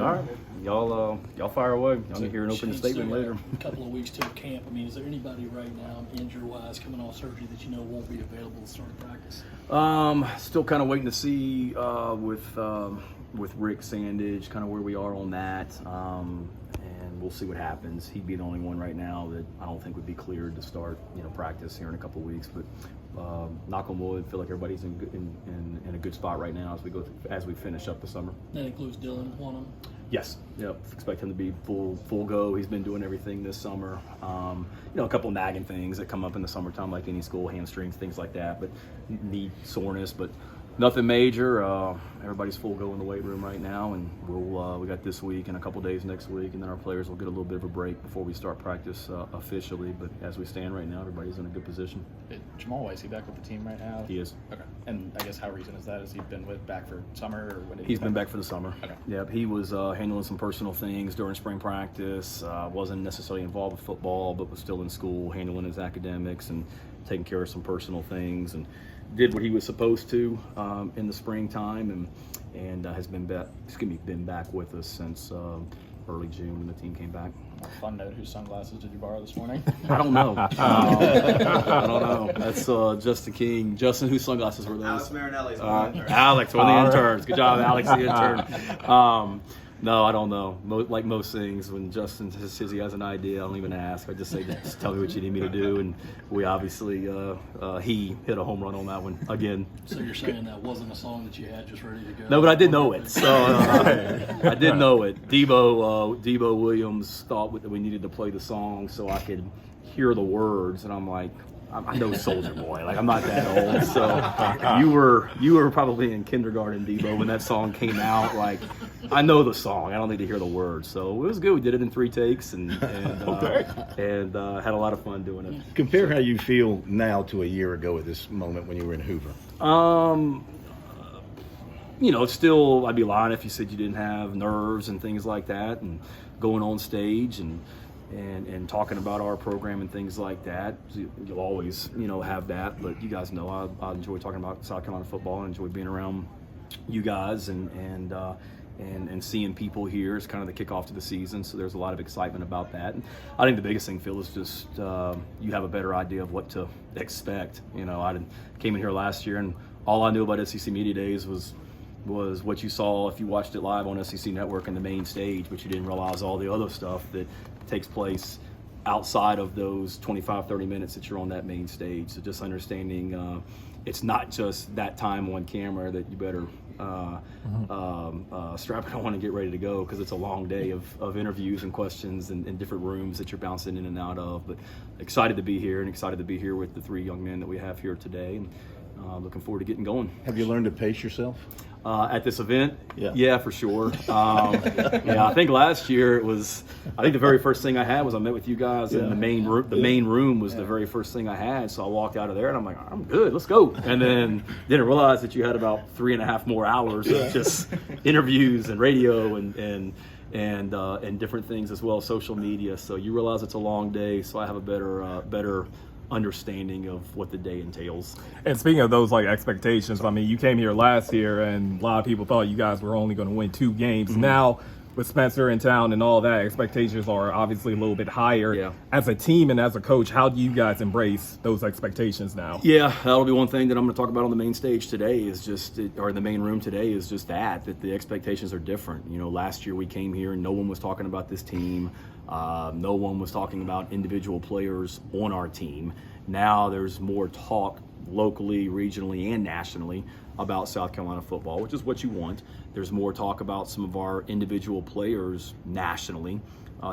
All right, y'all fire away. Y'all hear an opening statement later. A couple of weeks till camp. I mean, is there anybody right now, injury-wise, coming off surgery that you know won't be available to start practice? Still kind of waiting to see with Rick Sandage, kind of where we are on that, and we'll see what happens. He'd be the only one right now that I don't think would be cleared to start, practice here in a couple of weeks. But knock on wood, feel like everybody's in a good spot right now as we finish up the summer. That includes Dylan, one of them. Yes. Yep. Expect him to be full go. He's been doing everything this summer. A couple of nagging things that come up in the summertime, like any school, hamstrings, things like that, but knee soreness, but nothing major. Everybody's full go in the weight room right now, and we got this week and a couple days next week, and then our players will get a little bit of a break before we start practice officially. But as we stand right now, everybody's in a good position. Jamal, is he back with the team right now? He is. Okay. And I guess how recent is that? Has he been back for summer, or when did He's been back for the summer. Okay. Yep. He was handling some personal things during spring practice. Wasn't necessarily involved with football, but was still in school, handling his academics and taking care of some personal things, and did what he was supposed to in the springtime, and has been back with us since early June when the team came back. On a fun note, whose sunglasses did you borrow this morning? I don't know. I don't know. That's Justin King. Justin, whose sunglasses were those? Alex Marinelli's one of the Alex, one of the interns. Good job, Alex, the intern. No, I don't know. Like most things, when Justin says he has an idea, I don't even ask. I just say, just tell me what you need me to do. And we obviously, he hit a home run on that one again. So you're saying that wasn't a song that you had just ready to go? No, but I did know it. So I did know it. Debo Williams thought that we needed to play the song so I could hear the words, and I'm like, I know Soulja Boy. Like, I'm not that old. So you were probably in kindergarten, Debo, when that song came out. Like, I know the song. I don't need to hear the words. So it was good. We did it in 3 takes and had a lot of fun doing it. Compare how you feel now to a year ago at this moment when you were in Hoover. Still, I'd be lying if you said you didn't have nerves and things like that, and going on stage and talking about our program and things like that. You'll always, have that, but you guys know I enjoy talking about South Carolina football. I enjoy being around you guys and seeing people here. It's kind of the kickoff to the season, so there's a lot of excitement about that. And I think the biggest thing, Phil, is just you have a better idea of what to expect. I came in here last year, and all I knew about SEC Media Days was what you saw if you watched it live on SEC Network and the main stage, but you didn't realize all the other stuff that takes place outside of those 25-30 minutes that you're on that main stage. So just understanding it's not just that time on camera that you better strap it on and get ready to go, because it's a long day of interviews and questions and different rooms that you're bouncing in and out of. But excited to be here, and excited to be here with the 3 young men that we have here today, and looking forward to getting going. Have you learned to pace yourself? At this event? Yeah, for sure. I think last year the very first thing I had was I met with you guys in the main room. The main room was the very first thing I had. So I walked out of there and I'm like, I'm good, let's go. And then didn't realize that you had about 3.5 more hours of just interviews and radio and different things as well, social media. So you realize it's a long day. So I have a better understanding of what the day entails. And speaking of those expectations, I mean, you came here last year and a lot of people thought you guys were only going to win 2 games. Mm-hmm. Now with Spencer in town and all that, expectations are obviously a little bit higher. Yeah. As a team and as a coach, how do you guys embrace those expectations now? Yeah, that'll be one thing that I'm going to talk about on the main stage today or the main room today is just that the expectations are different. Last year we came here and no one was talking about this team. No one was talking about individual players on our team. Now there's more talk locally, regionally, and nationally about South Carolina football, which is what you want. There's more talk about some of our individual players nationally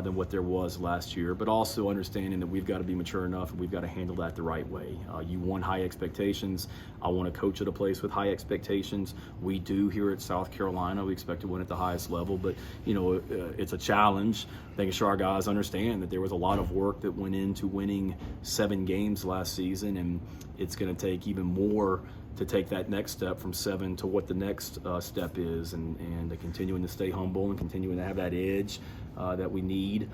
than what there was last year, but also understanding that we've got to be mature enough and we've got to handle that the right way. You want high expectations. I want to coach at a place with high expectations. We do here at South Carolina. We expect to win at the highest level, but it's a challenge making sure our guys understand that there was a lot of work that went into winning 7 games last season, and it's going to take even more to take that next step from 7 to what the next step is, and continuing to stay humble and continuing to have that edge that we need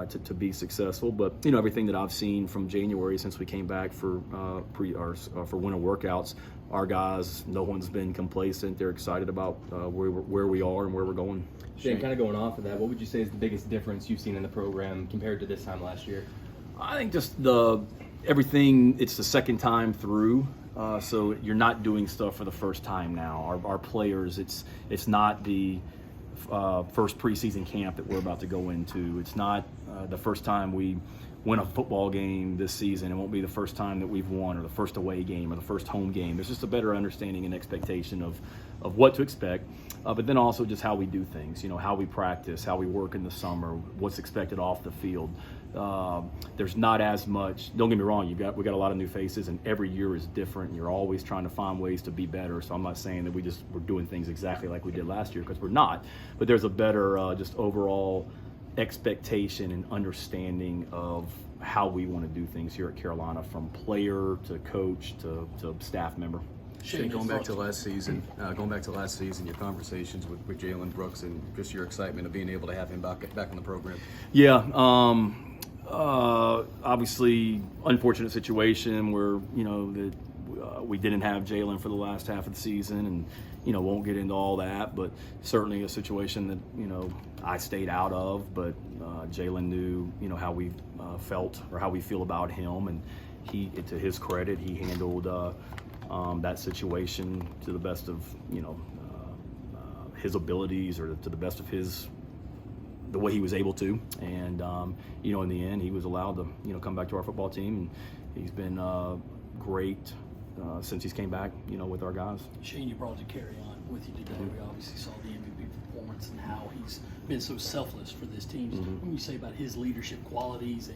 to be successful. But everything that I've seen from January since we came back for winter workouts, our guys, no one's been complacent. They're excited about where we are and where we're going. Shane, kind of going off of that, what would you say is the biggest difference you've seen in the program compared to this time last year? I think just everything. It's the second time through, so you're not doing stuff for the first time now. Our players, it's not the first preseason camp that we're about to go into. It's not the first time we win a football game this season. It won't be the first time that we've won, or the first away game, or the first home game. There's just a better understanding and expectation of what to expect, but then also just how we do things. How we practice, how we work in the summer, what's expected off the field. There's not as much. Don't get me wrong. We got a lot of new faces, and every year is different. And you're always trying to find ways to be better. So I'm not saying that we're doing things exactly like we did last year, because we're not. But there's a better just overall expectation and understanding of how we want to do things here at Carolina, from player to coach to staff member. Shane, going back to last season, your conversations with Jalen Brooks and just your excitement of being able to have him back in the program. Yeah, obviously unfortunate situation where we didn't have Jalen for the last half of the season, and won't get into all that, but certainly a situation that I stayed out of. But Jalen knew how we felt, or how we feel about him, and to his credit, he handled that situation to the best of his abilities, or to the best of the way he was able to. And in the end, he was allowed to come back to our football team, and he's been great since he's came back with our guys. Shane, you brought DeCarrion with you today. We obviously saw the MVP performance and how he's been so selfless for this team. What can you say about his leadership qualities,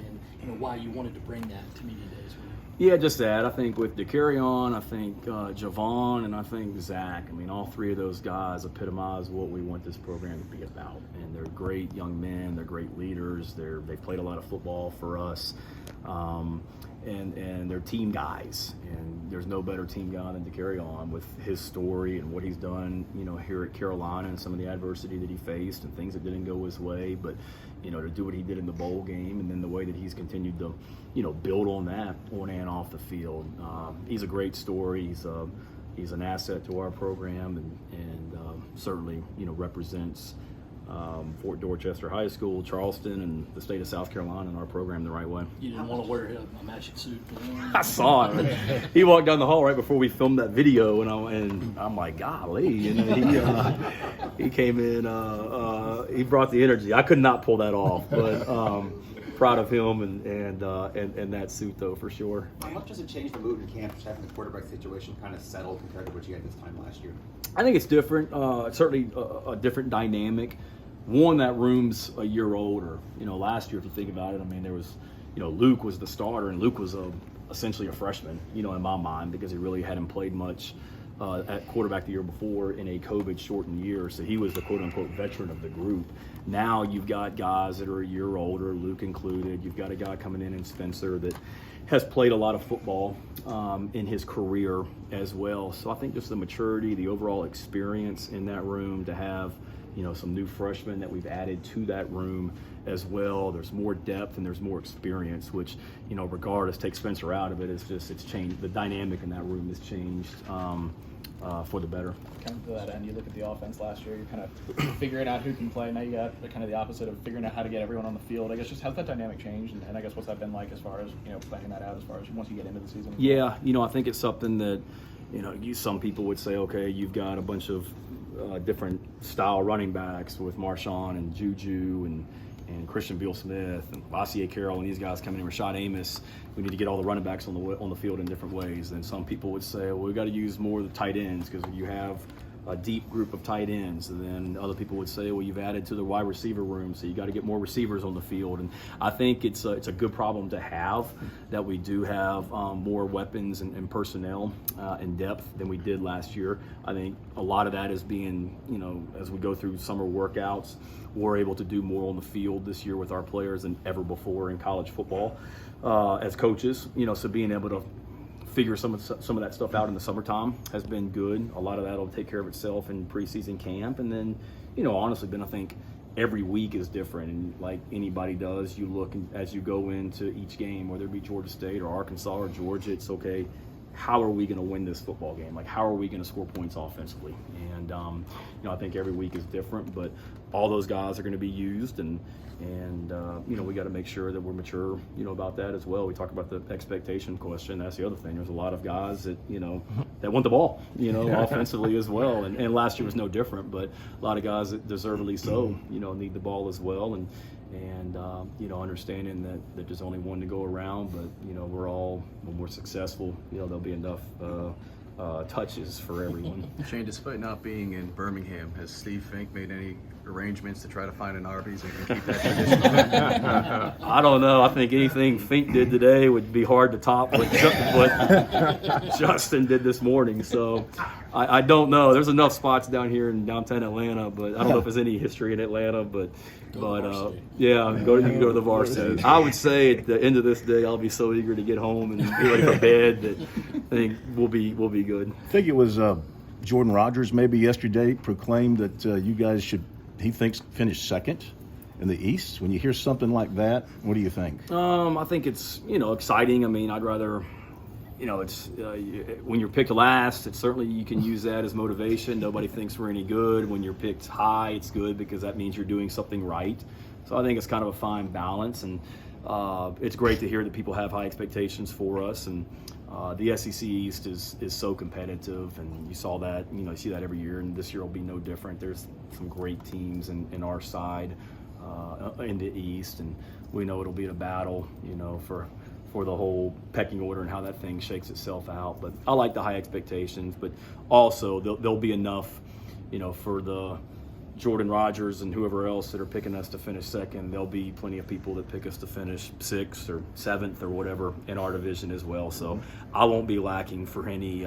and why you wanted to bring that to media days with him? Yeah, just that. I think with DeCarrion, I think Javon, and I think Zach. I mean, all three of those guys epitomize what we want this program to be about. And they're great young men. They're great leaders. They've played a lot of football for us, and they're team guys. And there's no better team guy than DeCarrion, with his story and what he's done, here at Carolina, and some of the adversity that he faced and things that didn't go his way. But to do what he did in the bowl game, and then the way that he's continued to build on that on and off the field. He's a great story. He's an asset to our program, and certainly represents Fort Dorchester High School, Charleston, and the state of South Carolina, and our program the right way. You didn't want to wear a matching suit for him? I saw it. He walked down the hall right before we filmed that video, and I'm like, golly, he came in. He brought the energy. I could not pull that off, but proud of him and that suit, though, for sure. How much does it change the mood in camp, just having the quarterback situation kind of settled compared to what you had this time last year? I think it's different. It's certainly a different dynamic. One, that room's a year older. Last year, if you think about it, I mean, there was, Luke was the starter, and Luke was essentially a freshman, in my mind, because he really hadn't played much at quarterback the year before in a COVID-shortened year. So he was the quote-unquote veteran of the group. Now you've got guys that are a year older, Luke included. You've got a guy coming in Spencer that has played a lot of football in his career as well. So I think just the maturity, the overall experience in that room, to have some new freshmen that we've added to that room as well. There's more depth and there's more experience, which, regardless, take Spencer out of it, it's changed. The dynamic in that room has changed for the better. Kind of to that end, you look at the offense last year, you're kind of figuring out who can play. Now you got kind of the opposite of figuring out how to get everyone on the field. I guess just how's that dynamic changed, and I guess what's that been like as far as, planning that out as far as once you get into the season? Yeah, I think it's something that, some people would say, okay, you've got a bunch of different style running backs with Marshawn and Juju and Christian Beal-Smith and Vassier Carroll and these guys coming in, Rashad Amos. We need to get all the running backs on the field in different ways. And some people would say, well, we've got to use more of the tight ends because you have a deep group of tight ends. And then other people would say, well, you've added to the wide receiver room, so you got to get more receivers on the field. And I think it's a good problem to have, that we do have more weapons and personnel in depth than we did last year. I think a lot of that is being, as we go through summer workouts, we're able to do more on the field this year with our players than ever before in college football as coaches. So being able to figure some of that stuff out in the summertime has been good. A lot of that will take care of itself in preseason camp. And then, honestly, Ben, I think every week is different. And like anybody does, you look as you go into each game, whether it be Georgia State or Arkansas or Georgia, it's okay, how are we going to win this football game? Like, how are we going to score points offensively? And, I think every week is different, but all those guys are going to be used, and we got to make sure that we're mature, about that as well. We talk about the expectation question. That's the other thing. There's a lot of guys that, that want the ball, offensively as well. And last year was no different, but a lot of guys that deservedly so, need the ball as well. And understanding that there's only one to go around, but, we're all, when we're successful, there'll be enough touches for everyone. Shane, despite not being in Birmingham, has Steve Fink made any arrangements to try to find an Arby's and keep that tradition going? I don't know. I think anything Fink did today would be hard to top what Justin did this morning. So I don't know. There's enough spots down here in downtown Atlanta, but I don't know if there's any history in Atlanta. But you can go to the varsity. I would say at the end of this day, I'll be so eager to get home and be ready for bed that I think we'll be good. I think it was Jordan Rogers maybe yesterday proclaimed that you guys should, he thinks, finish second in the East. When you hear something like that, what do you think? I think it's, exciting. I mean, I'd rather, it's when you're picked last, it's certainly you can use that as motivation. Nobody thinks we're any good. When you're picked high, it's good because that means you're doing something right. So I think it's kind of a fine balance, and it's great to hear that people have high expectations for us. And the SEC East is so competitive, and you saw that, you see that every year, and this year will be no different. There's some great teams in our side in the East, and we know it'll be a battle, for the whole pecking order and how that thing shakes itself out. But I like the high expectations, but also there'll be enough, for the Jordan Rogers and whoever else that are picking us to finish second. There'll be plenty of people that pick us to finish 6th or 7th or whatever in our division as well. So I won't be lacking for any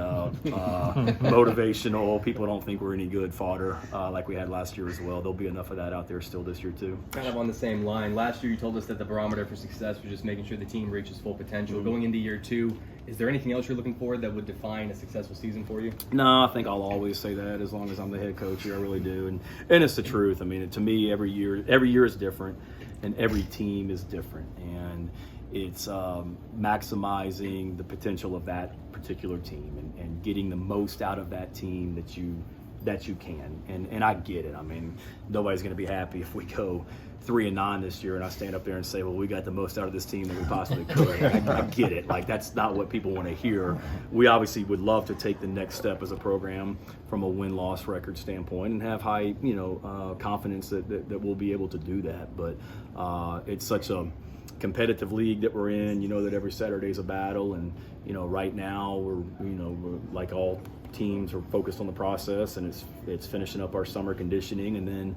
motivational, people don't think we're any good fodder like we had last year as well. There'll be enough of that out there still this year too. Kind of on the same line. Last year you told us that the barometer for success was just making sure the team reaches full potential. Going into year 2, is there anything else you're looking for that would define a successful season for you? No, I think I'll always say that as long as I'm the head coach here. I really do. And it's the truth. I mean, to me, every year is different, and every team is different. And it's maximizing the potential of that particular team and getting the most out of that team that you can. And I get it. I mean, nobody's going to be happy if we go 3-9 this year and I stand up there and say, well, we got the most out of this team that we possibly could. I get it. Like, that's not what people want to hear. We obviously would love to take the next step as a program from a win-loss record standpoint and have high, confidence that we'll be able to do that. But it's such a competitive league that we're in. That every Saturday is a battle, and right now we're like all teams are focused on the process, and it's finishing up our summer conditioning, and then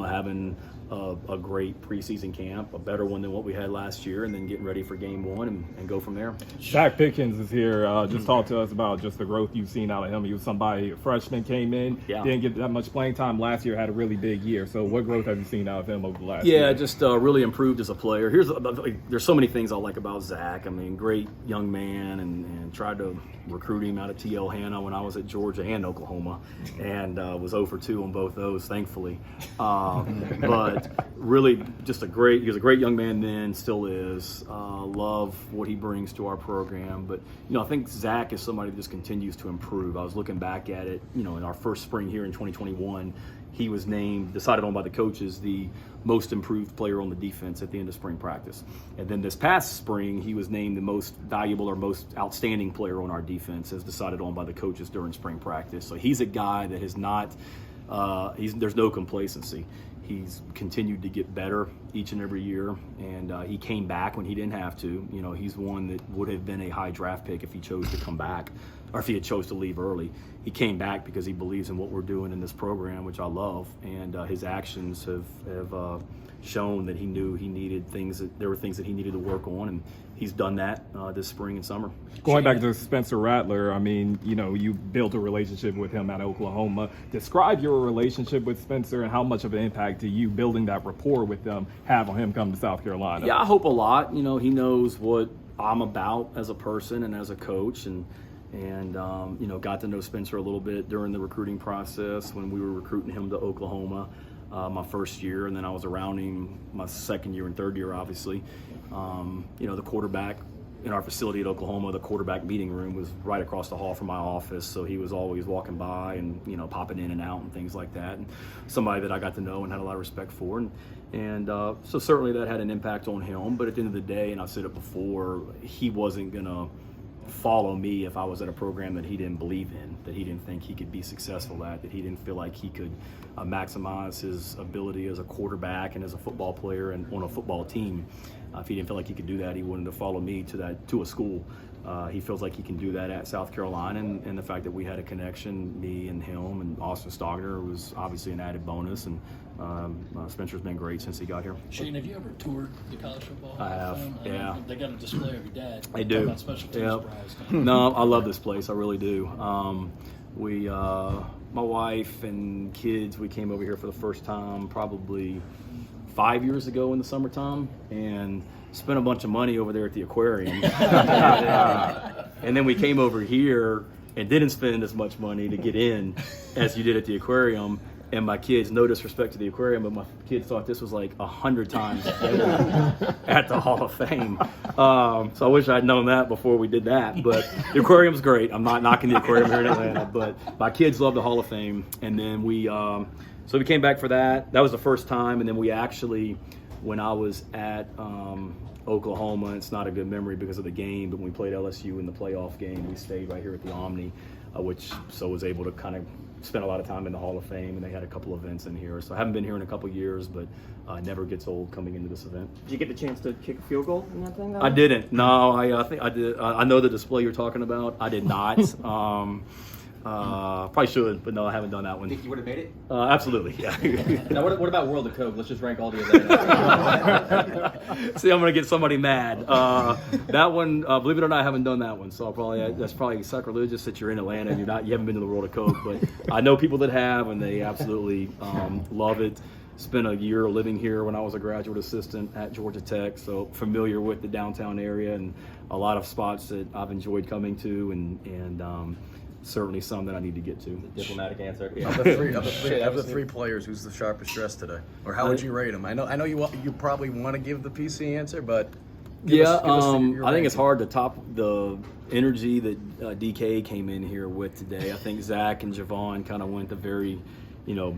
having a great preseason camp, a better one than what we had last year, and then getting ready for game 1 and go from there. Zach Pickens is here. Just talk to us about just the growth you've seen out of him. He was somebody, a freshman, came in, didn't get that much playing time last year, had a really big year. So what growth have you seen out of him over the last year? Yeah, just really improved as a player. There's so many things I like about Zach. I mean, great young man, and tried to recruit him out of TL Hanna when I was at Georgia and Oklahoma, and was 0 for 2 on both those, thankfully. But really just he was a great young man then, still is. Love what he brings to our program. But, I think Zach is somebody that just continues to improve. I was looking back at it, in our first spring here in 2021, he was decided on by the coaches, the most improved player on the defense at the end of spring practice. And then this past spring, he was named the most valuable or most outstanding player on our defense, as decided on by the coaches during spring practice. So he's a guy that has not, there's no complacency. He's continued to get better each and every year, and he came back when he didn't have to. He's one that would have been a high draft pick if he chose to come back, or if he had chose to leave early. He came back because he believes in what we're doing in this program, which I love, and his actions have shown that he knew he needed there were things that he needed to work on, and he's done that this spring and summer. Going back to Spencer Rattler, I mean, you built a relationship with him at Oklahoma. Describe your relationship with Spencer and how much of an impact do you building that rapport with them have on him coming to South Carolina? Yeah, I hope a lot. He knows what I'm about as a person and as a coach, and got to know Spencer a little bit during the recruiting process when we were recruiting him to Oklahoma my first year, and then I was around him my second year and third year, obviously. The quarterback in our facility at Oklahoma, the quarterback meeting room was right across the hall from my office. So he was always walking by and, you know, popping in and out and things like that. And somebody that I got to know and had a lot of respect for. And so certainly that had an impact on him. But at the end of the day, and I've said it before, he wasn't going to follow me if I was at a program that he didn't believe in, that he didn't think he could be successful at, that he didn't feel like he could maximize his ability as a quarterback and as a football player and on a football team. If he didn't feel like he could do that, he wouldn't have followed me to a school. He feels like he can do that at South Carolina, and the fact that we had a connection, me and him and Austin Stogner, was obviously an added bonus. And Spencer's been great since he got here. Shane, have you ever toured the college football? I have, yeah. They got a display of your dad. They do. About special teams Yep. prize. No, I love this place. I really do. My wife and kids, we came over here for the first time probably 5 years ago in the summertime, and spent a bunch of money over there at the aquarium. And then we came over here and didn't spend as much money to get in as you did at the aquarium. And my kids, no disrespect to the aquarium, but my kids thought this was like 100 times better at the Hall of Fame. So I wish I'd known that before we did that. But the aquarium's great. I'm not knocking the aquarium here in Atlanta, but my kids love the Hall of Fame. And then so we came back for that. That was the first time. And then we actually, when I was at Oklahoma, it's not a good memory because of the game, but when we played LSU in the playoff game, we stayed right here at the Omni, so was able to kind of spend a lot of time in the Hall of Fame, and they had a couple events in here. So I haven't been here in a couple years, but never gets old coming into this event. Did you get the chance to kick a field goal in that thing? I didn't. No, I think I did. I know the display you're talking about. I did not. Probably should, but no, I haven't done that one. Think you would have made it? Absolutely, yeah. Now, what about World of Coke? Let's just rank all the events. See, I'm gonna get somebody mad. That one, believe it or not, I haven't done that one. So that's probably sacrilegious that you're in Atlanta and you haven't been to the World of Coke. But I know people that have, and they absolutely love it. Spent a year living here when I was a graduate assistant at Georgia Tech, so familiar with the downtown area and a lot of spots that I've enjoyed coming to, and certainly some that I need to get to. Diplomatic answer. Of the three players, who's the sharpest dressed today? Or how would you rate him? I know you probably want to give the PC answer, but give us your I think it's ranking. hard to top the energy that DK came in here with today. I think Zach and Javon kind of went the very,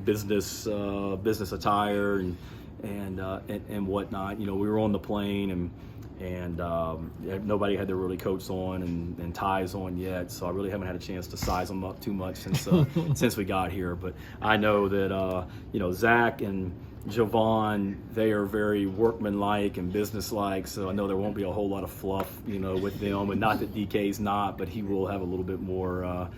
business attire and whatnot. We were on the plane and nobody had their really coats on and ties on yet, so I really haven't had a chance to size them up too much since we got here. But I know that Zach and Javon, they are very workmanlike and businesslike, so I know there won't be a whole lot of fluff with them, and not that DK's not, but he will have a little bit more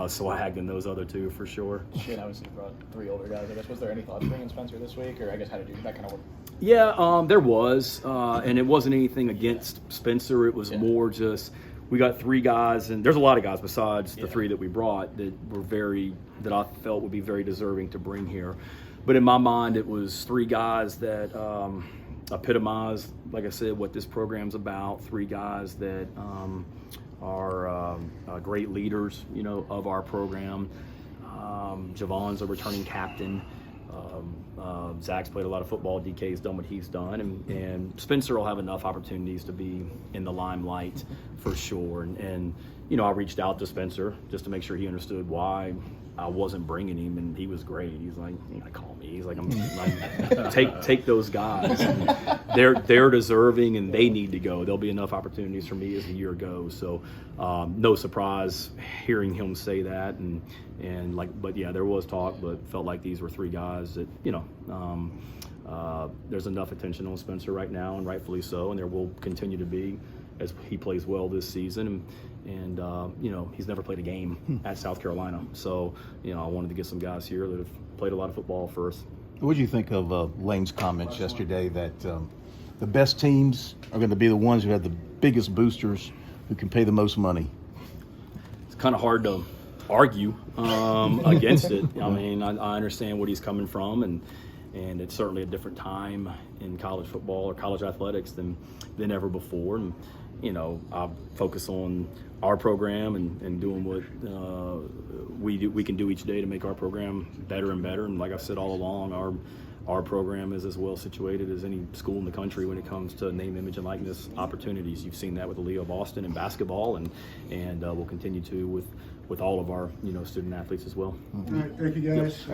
swag than those other two for sure. Shane obviously brought three older guys. I guess, was there any thoughts bringing Spencer this week, or I guess how to do that kind of work? Yeah, there was, and it wasn't anything against Spencer. It was more just we got three guys, and there's a lot of guys besides the three that we brought that I felt would be very deserving to bring here. But in my mind, it was three guys that epitomize, like I said, what this program's about. Three guys that are great leaders, of our program. Javon's a returning captain. Zach's played a lot of football. DK's done what he's done, and Spencer will have enough opportunities to be in the limelight for sure. And I reached out to Spencer just to make sure he understood why I wasn't bringing him, and he was great. He's like, you gotta call me. He's like, take those guys. They're deserving, and they need to go. There'll be enough opportunities for me as the year goes. So no surprise hearing him say that, but yeah, there was talk, but felt like these were three guys that there's enough attention on Spencer right now, and rightfully so, and there will continue to be as he plays well this season. And he's never played a game at South Carolina. So, I wanted to get some guys here that have played a lot of football first. What do you think of Lane's comments yesterday that the best teams are going to be the ones who have the biggest boosters who can pay the most money? It's kind of hard to argue against it. I mean, I understand what he's coming from, and it's certainly a different time in college football or college athletics than ever before. I focus on our program and doing what we can do each day to make our program better and better. And like I said all along, our program is as well situated as any school in the country when it comes to name, image, and likeness opportunities. You've seen that with the Leo Boston in basketball, and we'll continue to with all of our student athletes as well. All right, thank you guys.